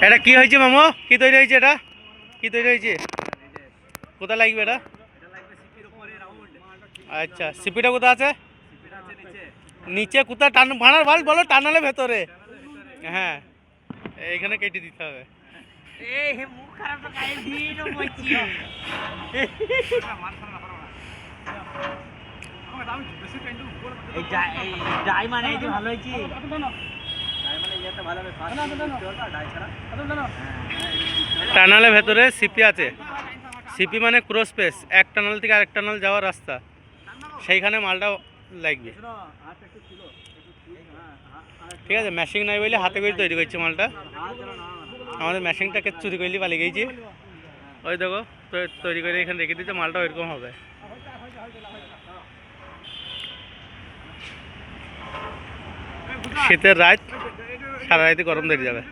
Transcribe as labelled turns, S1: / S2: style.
S1: এটা কি হয়েছে মামু? কি তৈরি হয়েছে? এটা কি তৈরি হয়েছে? কোথায় লাগবে এটা? আচ্ছা, সিপিটা কোথায় আছে? নিচে কোথায়? টান ভাড়ার ভাল বলো, টানালে ভেতরে। হ্যাঁ, এইখানে কেটে দিতে হবে। টানালে ভেতরে সিপি আছে। সিপি মানে ক্রস স্পেস, এক টানাল থেকে আরেক টানাল যাওয়ার রাস্তা, সেইখানে মালটা লাগবে। ঠিক আছে, মেশিং নাই বলে হাতে করে তৈরি করছে মালটা। আমাদের মেশিনটাকে চুরি করলে পালিয়ে গেছি। ওই দেখো তৈরি করে এখানে রেখে দিতে, মালটা ওইরকম হবে। শীতের রাত, সারা রাতে গরম ধরে যাবে।